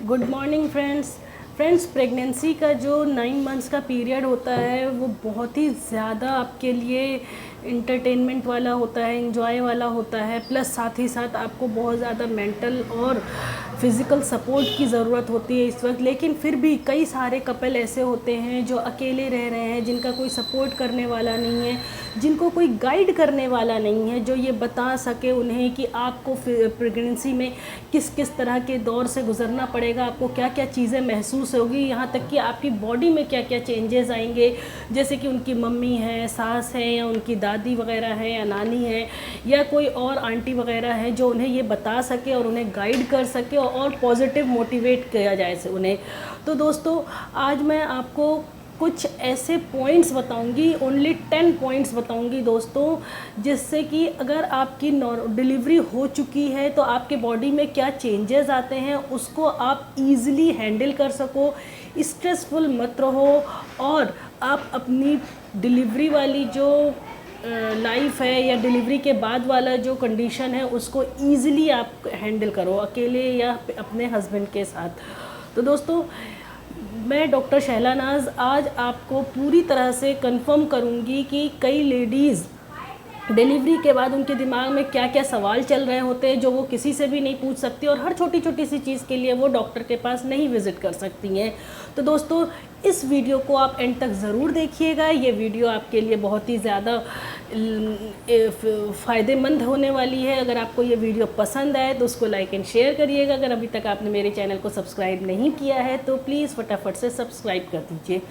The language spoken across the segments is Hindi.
गुड मॉर्निंग फ्रेंड्स प्रेगनेंसी का जो 9 मंथ्स का पीरियड होता है वो बहुत ही ज़्यादा आपके लिए इंटरटेनमेंट वाला होता है, एंजॉय वाला होता है। प्लस साथ ही साथ आपको बहुत ज़्यादा मेंटल और फिज़िकल सपोर्ट की ज़रूरत होती है इस वक्त। लेकिन फिर भी कई सारे कपल ऐसे होते हैं जो अकेले रह रहे हैं, जिनका कोई सपोर्ट करने वाला नहीं है, जिनको कोई गाइड करने वाला नहीं है, जो ये बता सके उन्हें कि आपको प्रेगनेंसी में किस किस तरह के दौर से गुजरना पड़ेगा, आपको क्या क्या चीज़ें महसूस होगी, यहाँ तक कि आपकी बॉडी में क्या क्या चेंजेस आएंगे। जैसे कि उनकी मम्मी है, सास है, या उनकी दादी वगैरह है, या नानी है, या कोई और आंटी वगैरह है जो उन्हें ये बता सके और उन्हें गाइड कर सके और पॉजिटिव मोटिवेट किया जाए से उन्हें। तो दोस्तों, आज मैं आपको कुछ ऐसे पॉइंट्स बताऊंगी, ओनली 10 पॉइंट्स बताऊंगी दोस्तों, जिससे कि अगर आपकी डिलीवरी हो चुकी है तो आपके बॉडी में क्या चेंजेस आते हैं उसको आप इजीली हैंडल कर सको, स्ट्रेसफुल मत रहो, और आप अपनी डिलीवरी वाली जो लाइफ है या डिलीवरी के बाद वाला जो कंडीशन है उसको ईज़िली आप हैंडल करो, अकेले या अपने हस्बैंड के साथ। तो दोस्तों, मैं डॉक्टर शहला नाज आज आपको पूरी तरह से कंफर्म करूंगी कि कई लेडीज़ डिलीवरी के बाद उनके दिमाग में क्या क्या सवाल चल रहे होते हैं जो वो किसी से भी नहीं पूछ सकती, और हर छोटी छोटी सी चीज़ के लिए वो डॉक्टर के पास नहीं विज़िट कर सकती हैं। तो दोस्तों, इस वीडियो को आप एंड तक ज़रूर देखिएगा। ये वीडियो आपके लिए बहुत ही ज़्यादा फ़ायदेमंद होने वाली है। अगर आपको ये वीडियो पसंद आए तो उसको लाइक एंड शेयर करिएगा। अगर अभी तक आपने मेरे चैनल को सब्सक्राइब नहीं किया है तो प्लीज़ फटाफट से सब्सक्राइब कर दीजिए।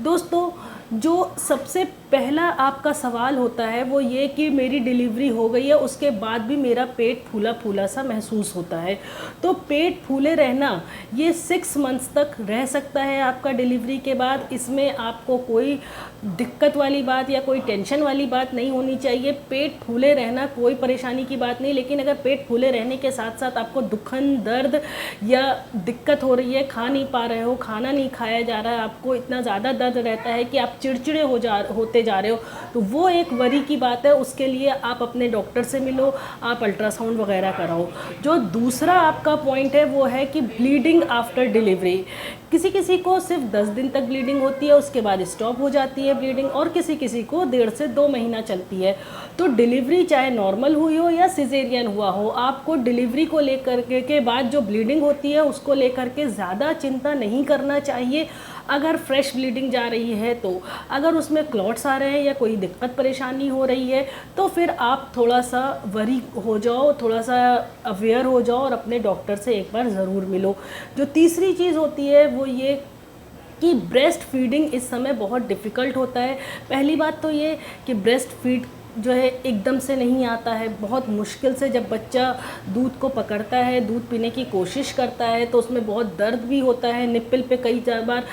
दोस्तों, जो सबसे पहला आपका सवाल होता है वो ये कि मेरी डिलीवरी हो गई है, उसके बाद भी मेरा पेट फूला फूला सा महसूस होता है। तो पेट फूले रहना ये 6 मंथ्स तक रह सकता है आपका डिलीवरी के बाद। इसमें आपको कोई दिक्कत वाली बात या कोई टेंशन वाली बात नहीं होनी चाहिए। पेट फूले रहना कोई परेशानी की बात नहीं, लेकिन अगर पेट फूले रहने के साथ साथ आपको दुखन, दर्द या दिक्कत हो रही है, खा नहीं पा रहे हो, खाना नहीं खाया जा रहा है, आपको इतना ज़्यादा दर्द रहता है कि आप चिड़चिड़े होते जा रहे हो, तो वो एक वरी की बात है। उसके लिए आप अपने डॉक्टर से मिलो, आप अल्ट्रासाउंड वगैरह कराओ। जो दूसरा आपका पॉइंट है वो है कि ब्लीडिंग आफ्टर डिलीवरी। किसी किसी को सिर्फ 10 दिन तक ब्लीडिंग होती है, उसके बाद स्टॉप हो जाती है ब्लीडिंग, और किसी किसी को 1.5 से 2 महीना चलती है। तो डिलीवरी चाहे नॉर्मल हुई हो या सिजेरियन हुआ हो, आपको डिलीवरी को लेकर के बाद जो ब्लीडिंग होती है उसको लेकर के ज़्यादा चिंता नहीं करना चाहिए। अगर फ्रेश ब्लीडिंग जा रही है तो, अगर उसमें क्लॉट्स आ रहे हैं या कोई दिक्कत परेशानी हो रही है तो फिर आप थोड़ा सा वरी हो जाओ, थोड़ा सा अवेयर हो जाओ और अपने डॉक्टर से एक बार ज़रूर मिलो। जो तीसरी चीज़ होती है वो ये कि ब्रेस्ट फीडिंग इस समय बहुत डिफ़िकल्ट होता है। पहली बात तो ये कि ब्रेस्ट फीड जो है एकदम से नहीं आता है, बहुत मुश्किल से जब बच्चा दूध को पकड़ता है, दूध पीने की कोशिश करता है तो उसमें बहुत दर्द भी होता है। निप्पल पे कई बार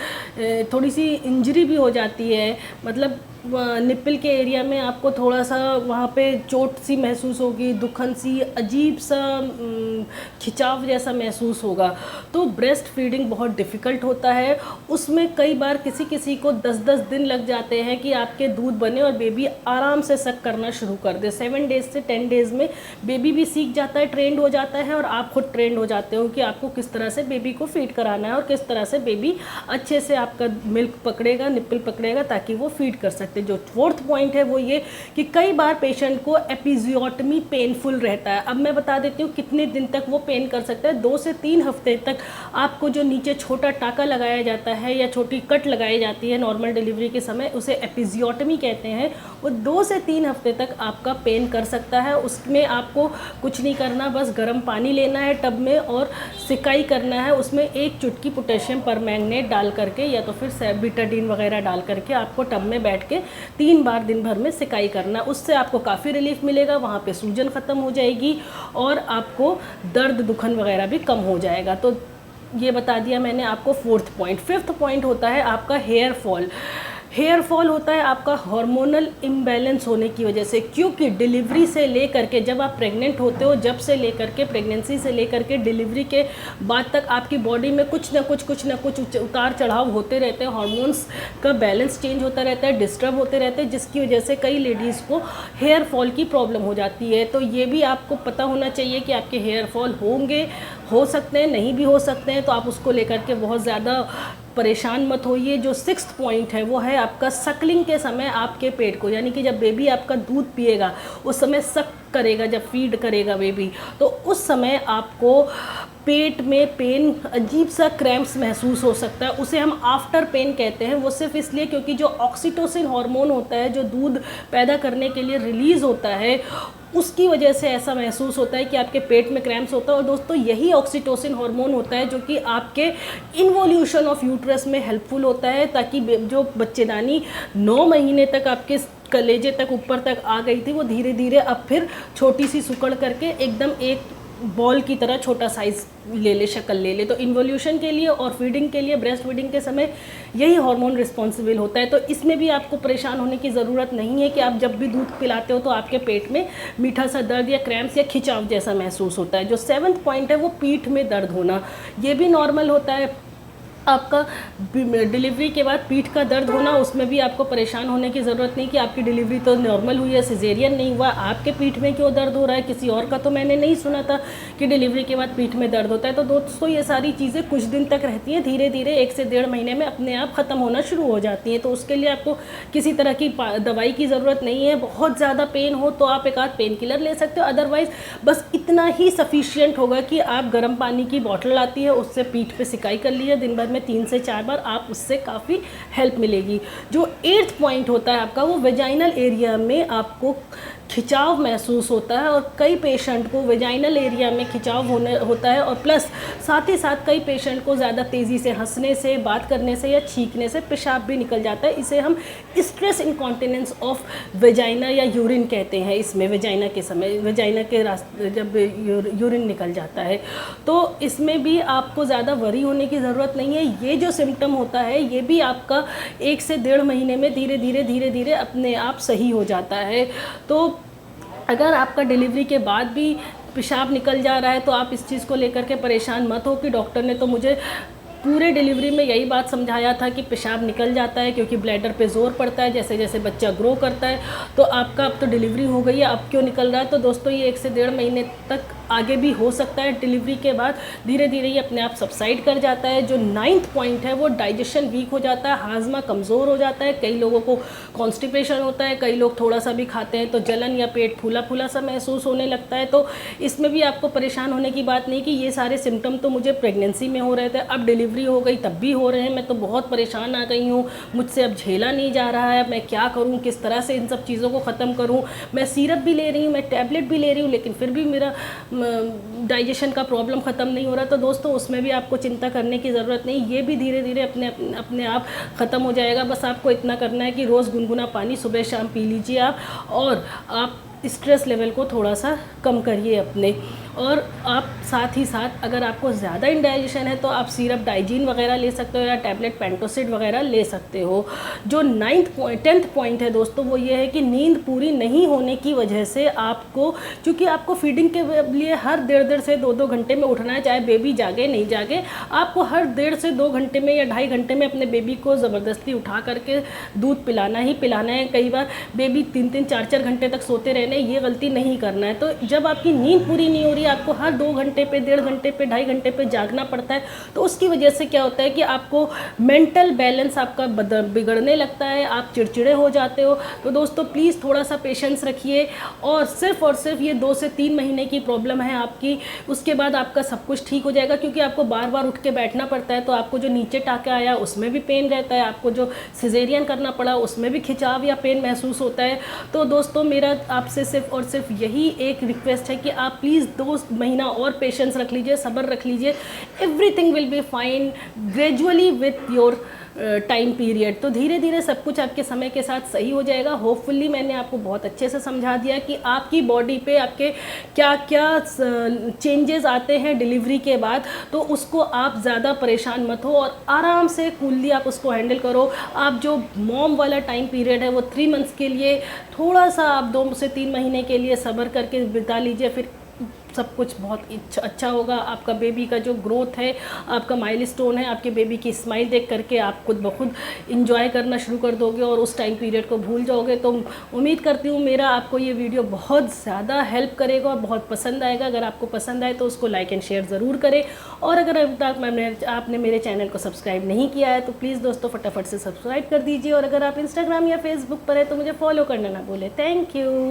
थोड़ी सी इंजरी भी हो जाती है, मतलब निप्पल के एरिया में आपको थोड़ा सा वहाँ पे चोट सी महसूस होगी, दुखन सी, अजीब सा खिंचाव जैसा महसूस होगा। तो ब्रेस्ट फीडिंग बहुत डिफ़िकल्ट होता है। उसमें कई बार किसी किसी को 10-10 दिन लग जाते हैं कि आपके दूध बने और बेबी आराम से सक करना शुरू कर दे। 7 डेज़ से 10 डेज़ में बेबी भी सीख जाता है, ट्रेंड हो जाता है, और आप खुद ट्रेंड हो जाते हो कि आपको किस तरह से बेबी को फीड कराना है और किस तरह से बेबी अच्छे से आपका मिल्क पकड़ेगा, निप्पल पकड़ेगा, ताकि वो फीड कर सकते। जो 4th पॉइंट है वो ये कि कई बार पेशेंट को एपिजियोटमी पेनफुल रहता है। अब मैं बता देती हूँ कितने दिन तक वो पेन कर सकता है। 2 से 3 हफ्ते तक आपको जो नीचे छोटा टाका लगाया जाता है या छोटी कट लगाई जाती है नॉर्मल डिलीवरी के समय, उसे एपिजियोटमी कहते हैं। वो 2 से 3 हफ्ते तक आपका पेन कर सकता है। उसमें आपको कुछ नहीं करना, बस गर्म पानी लेना है टब में और सिकाई करना है। उसमें 1 चुटकी पोटेशियम परमैंगनेट डाल करके या तो फिर बीटाडीन वगैरह डाल करके आपको टब में बैठ के 3 बार दिन भर में सिकाई करना। उससे आपको काफ़ी रिलीफ मिलेगा, वहाँ पे सूजन ख़त्म हो जाएगी और आपको दर्द दुखन वगैरह भी कम हो जाएगा। तो ये बता दिया मैंने आपको 4th पॉइंट। 5th पॉइंट होता है आपका हेयर फॉल। हेयर फॉल होता है आपका हार्मोनल इम्बैलेंस होने की वजह से, क्योंकि डिलीवरी से लेकर के जब आप प्रेग्नेंट होते हो, जब से लेकर के प्रेगनेंसी से लेकर के डिलीवरी के बाद तक आपकी बॉडी में कुछ ना कुछ उतार चढ़ाव होते रहते हैं। हार्मोन्स का बैलेंस चेंज होता रहता है, डिस्टर्ब होते रहते हैं, जिसकी वजह से कई लेडीज़ को हेयर फॉल की प्रॉब्लम हो जाती है। तो ये भी आपको पता होना चाहिए कि आपके हेयर फॉल हो सकते हैं, नहीं भी हो सकते हैं, तो आप उसको लेकर के बहुत ज़्यादा परेशान मत होइए। जो 6th पॉइंट है वो है आपका सकलिंग के समय आपके पेट को, यानी कि जब बेबी आपका दूध पिएगा उस समय सक करेगा, जब फीड करेगा बेबी, तो उस समय आपको पेट में पेन, अजीब सा क्रैम्प्स महसूस हो सकता है। उसे हम आफ्टर पेन कहते हैं। वो सिर्फ इसलिए क्योंकि जो ऑक्सीटोसिन हार्मोन होता है जो दूध पैदा करने के लिए रिलीज़ होता है, उसकी वजह से ऐसा महसूस होता है कि आपके पेट में क्रैम्प्स होता है। और दोस्तों यही ऑक्सीटोसिन हार्मोन होता है जो कि आपके इन्वोल्यूशन ऑफ यूट्रस में हेल्पफुल होता है, ताकि जो बच्चेदानी 9 महीने तक आपके कलेजे तक ऊपर तक आ गई थी, वो धीरे धीरे अब फिर छोटी सी सुकड़ करके एकदम एक बॉल की तरह छोटा साइज़ ले ले, शक्ल ले ले। तो इन्वोल्यूशन के लिए और फीडिंग के लिए, ब्रेस्ट फीडिंग के समय यही हार्मोन रिस्पॉन्सिबल होता है। तो इसमें भी आपको परेशान होने की ज़रूरत नहीं है कि आप जब भी दूध पिलाते हो तो आपके पेट में मीठा सा दर्द या क्रैम्प्स या खिंचाव जैसा महसूस होता है। जो 7th पॉइंट है वो पीठ में दर्द होना, ये भी नॉर्मल होता है। आपका डिलीवरी के बाद पीठ का दर्द होना, उसमें भी आपको परेशान होने की ज़रूरत नहीं कि आपकी डिलीवरी तो नॉर्मल हुई है, सिजेरियन नहीं हुआ, आपके पीठ में क्यों दर्द हो रहा है। किसी और का तो मैंने नहीं सुना था कि डिलीवरी के बाद पीठ में दर्द होता है। तो दोस्तों ये सारी चीज़ें कुछ दिन तक रहती हैं, धीरे धीरे 1 से 1.5 महीने में अपने आप ख़त्म होना शुरू हो जाती हैं। तो उसके लिए आपको किसी तरह की दवाई की ज़रूरत नहीं है। बहुत ज़्यादा पेन हो तो आप एक आध पेन किलर ले सकते हो, अदरवाइज़ बस इतना ही सफिशियंट होगा कि आप गर्म पानी की बॉटल आती है उससे पीठ पे सिकाई कर लीजिए दिन भर में 3 से 4 बार, आप उससे काफ़ी हेल्प मिलेगी। जो 8th पॉइंट होता है आपका, वो वेजाइनल एरिया में आपको खिंचाव महसूस होता है। और कई पेशेंट को वेजाइनल एरिया में खिंचाव होता है, और प्लस साथ ही साथ कई पेशेंट को ज़्यादा तेज़ी से हंसने से, बात करने से या छींकने से पेशाब भी निकल जाता है। इसे हम स्ट्रेस इनकॉन्टिनेंस ऑफ वेजाइना या यूरिन कहते हैं। इसमें वेजाइना के समय, वेजाइना के रास्ते जब यूरिन निकल जाता है, तो इसमें भी आपको ज़्यादा वरी होने की ज़रूरत नहीं है। ये जो सिम्टम होता है ये भी आपका 1 से 1.5 महीने में धीरे धीरे अपने आप सही हो जाता है। तो अगर आपका डिलीवरी के बाद भी पेशाब निकल जा रहा है तो आप इस चीज़ को लेकर के परेशान मत हो कि डॉक्टर ने तो मुझे पूरे डिलीवरी में यही बात समझाया था कि पेशाब निकल जाता है क्योंकि ब्लैडर पे जोर पड़ता है जैसे जैसे बच्चा ग्रो करता है। तो आपका अब तो डिलीवरी हो गई है, अब क्यों निकल रहा है। तो दोस्तों ये 1 से 1.5 महीने तक आगे भी हो सकता है। डिलीवरी के बाद धीरे धीरे ये अपने आप सबसाइड कर जाता है। जो 9th पॉइंट है वो डाइजेशन वीक हो जाता है, हाजमा कमज़ोर हो जाता है। कई लोगों को कॉन्स्टिपेशन होता है, कई लोग थोड़ा सा भी खाते हैं तो जलन या पेट फूला फूला सा महसूस होने लगता है। तो इसमें भी आपको परेशान होने की बात नहीं कि ये सारे सिम्टम तो मुझे प्रेगनेंसी में हो रहे थे, अब डिलीवरी हो गई तब भी हो रहे हैं, मैं तो बहुत परेशान आ गई हूँ, मुझसे अब झेला नहीं जा रहा है, मैं क्या करूँ, किस तरह से इन सब चीज़ों को ख़त्म करूँ। मैं सिरप भी ले रही हूँ, मैं टैबलेट भी ले रही हूँ, लेकिन फिर भी मेरा डाइजेशन का प्रॉब्लम ख़त्म नहीं हो रहा। तो दोस्तों उसमें भी आपको चिंता करने की ज़रूरत नहीं, ये भी धीरे धीरे अपने आप ख़त्म हो जाएगा। बस आपको इतना करना है कि रोज़ गुनगुना पानी सुबह शाम पी लीजिए आप, और आप स्ट्रेस लेवल को थोड़ा सा कम करिए अपने। और आप साथ ही साथ अगर आपको ज़्यादा इंडाइजेशन है तो आप सिरप डाइजीन वगैरह ले सकते हो या टैबलेट पेंटोसिड वगैरह ले सकते हो। जो 10th पॉइंट है दोस्तों वो ये है कि नींद पूरी नहीं होने की वजह से आपको, क्योंकि आपको फीडिंग के लिए हर 1.5 से 2 घंटे में उठना है, चाहे बेबी जागे नहीं जागे, आपको हर 1.5 से 2 घंटे में या 2.5 घंटे में अपने बेबी को ज़बरदस्ती उठा करके दूध पिलाना ही पिलाना है। कई बार बेबी 3-3, 4-4 घंटे तक सोते रहने, ये गलती नहीं करना है। तो जब आपकी नींद पूरी नहीं हो रही, आपको हर 2 घंटे पे, 1.5 घंटे पे, 2.5 घंटे पे जागना पड़ता है, तो उसकी वजह से क्या होता है कि आपको मेंटल बैलेंस आपका बिगड़ने लगता है, आप चिड़चिड़े हो जाते हो। तो दोस्तों प्लीज़ थोड़ा सा पेशेंस रखिए, और सिर्फ ये 2 से 3 महीने की प्रॉब्लम है आपकी, उसके बाद आपका सब कुछ ठीक हो जाएगा। क्योंकि आपको बार बार उठ के बैठना पड़ता है, तो आपको जो नीचे टाँका आया उसमें भी पेन रहता है, आपको जो सिजेरियन करना पड़ा उसमें भी खिंचाव या पेन महसूस होता है। तो दोस्तों मेरा आपसे सिर्फ और सिर्फ यही एक रिक्वेस्ट है कि आप प्लीज़ 2 महीना और पेशेंस रख लीजिए, सब्र रख लीजिए। Everything will be fine gradually with your time period. तो धीरे धीरे सब कुछ आपके समय के साथ सही हो जाएगा। होपफुली मैंने आपको बहुत अच्छे से समझा दिया कि आपकी बॉडी पे आपके क्या क्या चेंजेस आते हैं डिलीवरी के बाद। तो उसको आप ज़्यादा परेशान मत हो और आराम से कूलली आप उसको हैंडल करो। आप जो मॉम वाला टाइम पीरियड है वो 3 मंथ्स के लिए, थोड़ा सा आप 2 से 3 महीने के लिए सब्र करके बिता लीजिए, फिर सब कुछ बहुत अच्छा होगा। आपका बेबी का जो ग्रोथ है, आपका माइलस्टोन है, आपके बेबी की स्माइल देख करके आप खुद ब खुद इंजॉय करना शुरू कर दोगे और उस टाइम पीरियड को भूल जाओगे। तो उम्मीद करती हूँ मेरा आपको ये वीडियो बहुत ज़्यादा हेल्प करेगा और बहुत पसंद आएगा। अगर आपको पसंद आए तो उसको लाइक एंड शेयर ज़रूर करें, और अगर अभी तक आपने मेरे चैनल को सब्सक्राइब नहीं किया है तो प्लीज़ दोस्तों फटाफट से सब्सक्राइब कर दीजिए, और अगर आप इंस्टाग्राम या फेसबुक पर है तो मुझे फॉलो करना ना भूलें। Thank you.